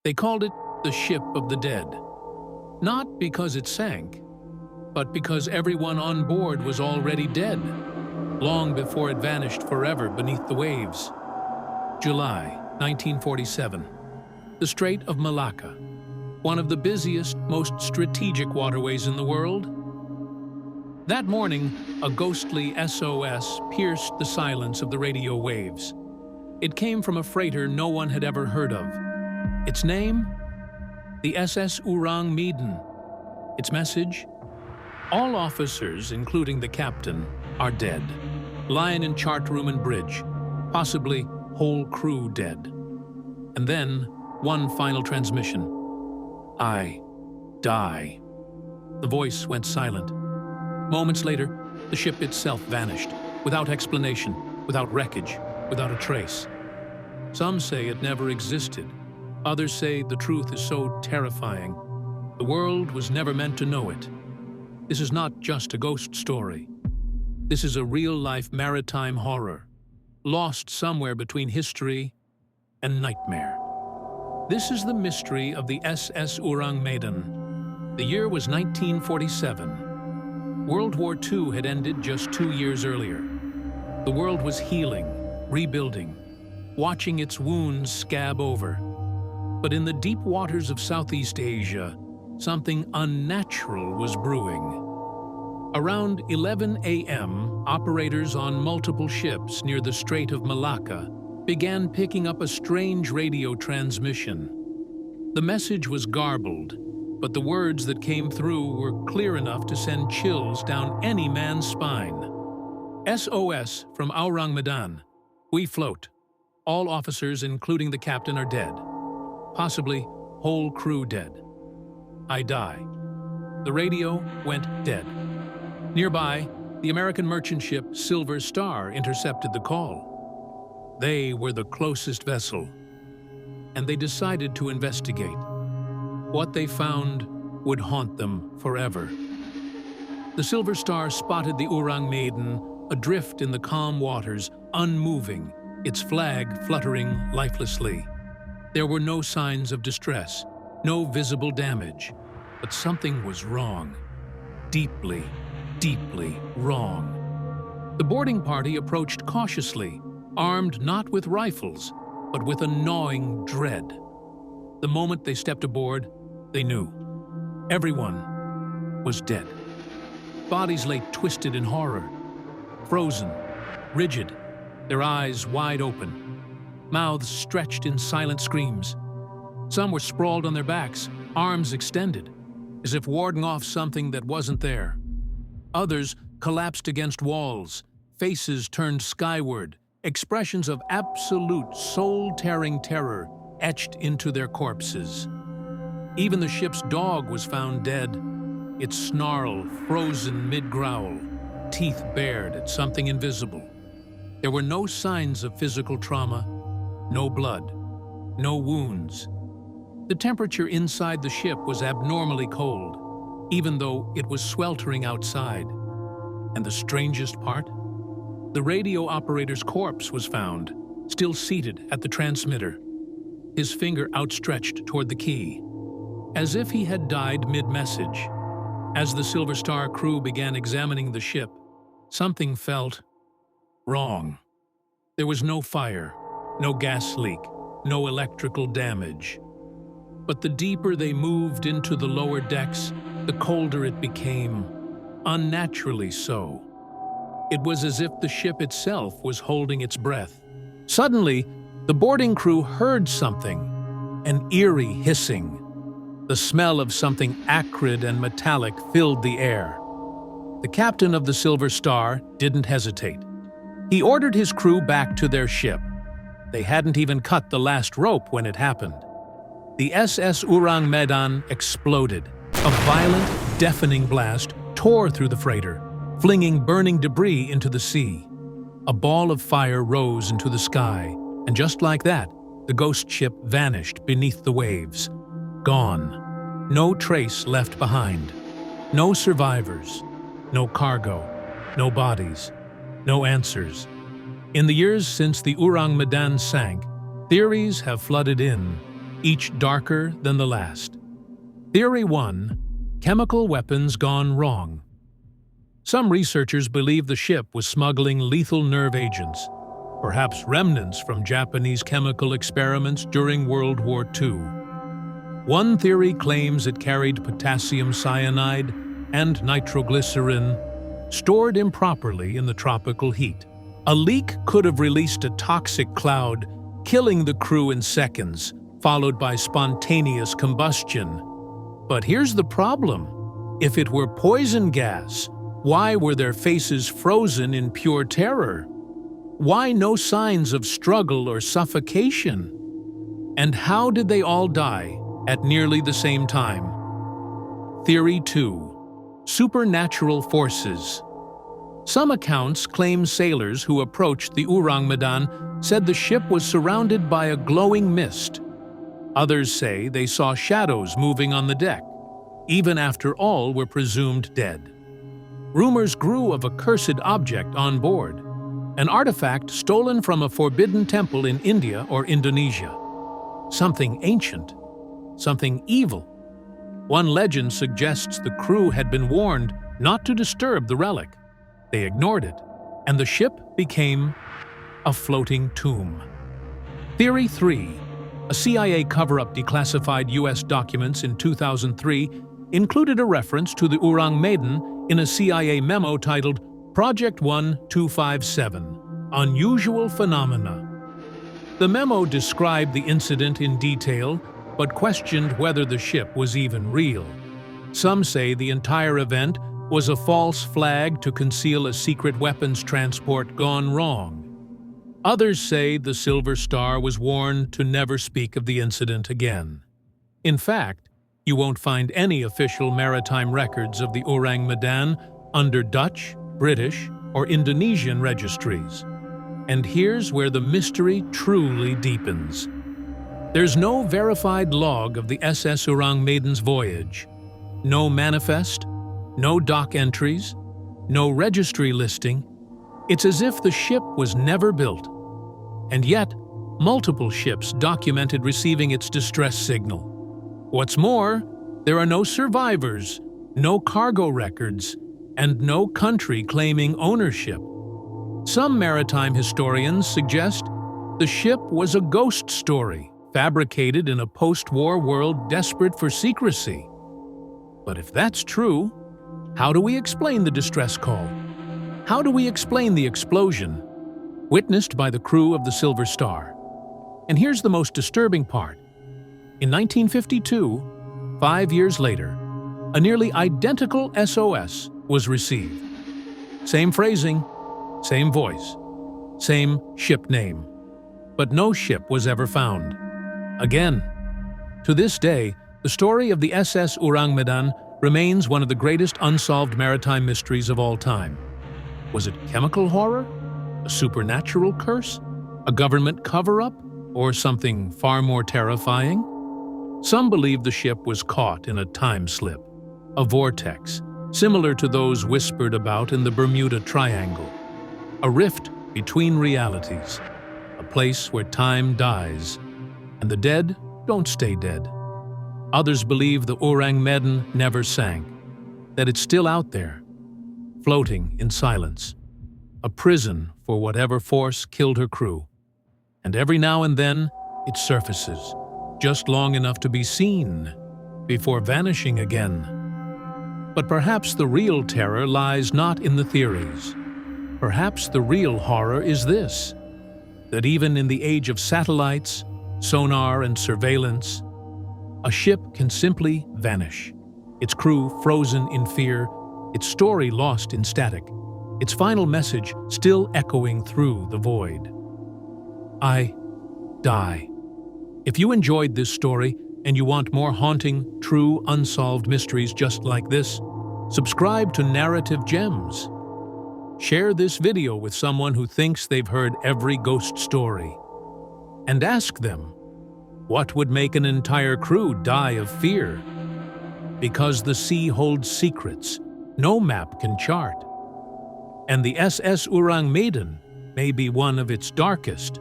They called it the Ship of the Dead, not because it sank, but because everyone on board was already dead, long before it vanished forever beneath the waves. July 1947. The Strait of Malacca, one of the busiest, most strategic waterways in the world. That morning, a ghostly SOS pierced the silence of the radio waves. It came from a freighter no one had ever heard of. Its name? The SS Ourang Medan. Its message? All officers, including the captain, are dead. Lying in chart room and bridge, possibly whole crew dead. And then, one final transmission. I die. The voice went silent. Moments later, the ship itself vanished, without explanation, without wreckage, without a trace. Some say it never existed. Others say the truth is so terrifying. The world was never meant to know it. This is not just a ghost story. This is a real-life maritime horror, lost somewhere between history and nightmare. This is the mystery of the SS Ourang Medan. The year was 1947. World War II had ended just 2 years earlier. The world was healing, rebuilding, watching its wounds scab over. But in the deep waters of Southeast Asia, something unnatural was brewing. Around 11 a.m., operators on multiple ships near the Strait of Malacca began picking up a strange radio transmission. The message was garbled, but the words that came through were clear enough to send chills down any man's spine. SOS from Ourang Medan. We float. All officers, including the captain, are dead. Possibly whole crew dead. I die. The radio went dead. Nearby, the American merchant ship Silver Star intercepted the call. They were the closest vessel, and they decided to investigate. What they found would haunt them forever. The Silver Star spotted the Ourang Medan adrift in the calm waters, unmoving, its flag fluttering lifelessly. There were no signs of distress, no visible damage, but something was wrong. Deeply, deeply wrong. The boarding party approached cautiously, armed not with rifles, but with a gnawing dread. The moment they stepped aboard, they knew. Everyone was dead. Bodies lay twisted in horror, frozen, rigid, their eyes wide open, mouths stretched in silent screams. Some were sprawled on their backs, arms extended, as if warding off something that wasn't there. Others collapsed against walls, faces turned skyward, expressions of absolute soul-tearing terror etched into their corpses. Even the ship's dog was found dead, its snarl frozen mid-growl, teeth bared at something invisible. There were no signs of physical trauma, no blood, no wounds. The temperature inside the ship was abnormally cold, even though it was sweltering outside. And the strangest part? The radio operator's corpse was found, still seated at the transmitter, his finger outstretched toward the key, as if he had died mid-message. As the Silver Star crew began examining the ship, something felt wrong. There was no fire, no gas leak, no electrical damage. But the deeper they moved into the lower decks, the colder it became, unnaturally so. It was as if the ship itself was holding its breath. Suddenly, the boarding crew heard something, an eerie hissing. The smell of something acrid and metallic filled the air. The captain of the Silver Star didn't hesitate. He ordered his crew back to their ship. They hadn't even cut the last rope when it happened. The SS Ourang Medan exploded. A violent, deafening blast tore through the freighter, flinging burning debris into the sea. A ball of fire rose into the sky, and just like that, the ghost ship vanished beneath the waves. Gone. No trace left behind. No survivors. No cargo. No bodies. No answers. In the years since the Ourang Medan sank, theories have flooded in. each darker than the last. Theory 1. Chemical weapons gone wrong. Some researchers believe the ship was smuggling lethal nerve agents, perhaps remnants from Japanese chemical experiments during World War II. One theory claims it carried potassium cyanide and nitroglycerin, stored improperly in the tropical heat. A leak could have released a toxic cloud, killing the crew in seconds, followed by spontaneous combustion. But here's the problem. If it were poison gas, why were their faces frozen in pure terror? Why no signs of struggle or suffocation? And how did they all die at nearly the same time? Theory 2. Supernatural forces. Some accounts claim sailors who approached the Ourang Medan said the ship was surrounded by a glowing mist. Others say they saw shadows moving on the deck, even after all were presumed dead. Rumors grew of a cursed object on board, an artifact stolen from a forbidden temple in India or Indonesia. Something ancient, something evil. One legend suggests the crew had been warned not to disturb the relic. They ignored it, and the ship became a floating tomb. Theory 3. A CIA cover-up declassified U.S. documents in 2003 included a reference to the Ourang Medan in a CIA memo titled Project 1257, Unusual Phenomena. The memo described the incident in detail, but questioned whether the ship was even real. Some say the entire event was a false flag to conceal a secret weapons transport gone wrong. Others say the Silver Star was warned to never speak of the incident again. In fact, you won't find any official maritime records of the Ourang Medan under Dutch, British, or Indonesian registries. And here's where the mystery truly deepens. There's no verified log of the SS Ourang Medan's voyage, no manifest, no dock entries, no registry listing. It's as if the ship was never built. And yet, multiple ships documented receiving its distress signal. What's more, there are no survivors, no cargo records, and no country claiming ownership. Some maritime historians suggest the ship was a ghost story, fabricated in a post-war world desperate for secrecy. But if that's true, how do we explain the distress call? How do we explain the explosion witnessed by the crew of the Silver Star? And here's the most disturbing part. In 1952, 5 years later, a nearly identical SOS was received. Same phrasing, same voice, same ship name. But no ship was ever found. Again, to this day, the story of the SS Ourang Medan remains one of the greatest unsolved maritime mysteries of all time. Was it chemical horror? A supernatural curse? A government cover-up? Or something far more terrifying? Some believe the ship was caught in a time slip, a vortex, similar to those whispered about in the Bermuda Triangle. A rift between realities, a place where time dies, and the dead don't stay dead. Others believe the Ourang Medan never sank, that it's still out there, floating in silence, a prison for whatever force killed her crew. And every now and then, it surfaces, just long enough to be seen, before vanishing again. But perhaps the real terror lies not in the theories. Perhaps the real horror is this, that even in the age of satellites, sonar and surveillance, a ship can simply vanish, its crew frozen in fear, its story lost in static, its final message still echoing through the void. I die. If you enjoyed this story and you want more haunting, true, unsolved mysteries just like this, subscribe to Narrative Gems. Share this video with someone who thinks they've heard every ghost story. And ask them, what would make an entire crew die of fear? Because the sea holds secrets no map can chart. And the SS Ourang Medan may be one of its darkest,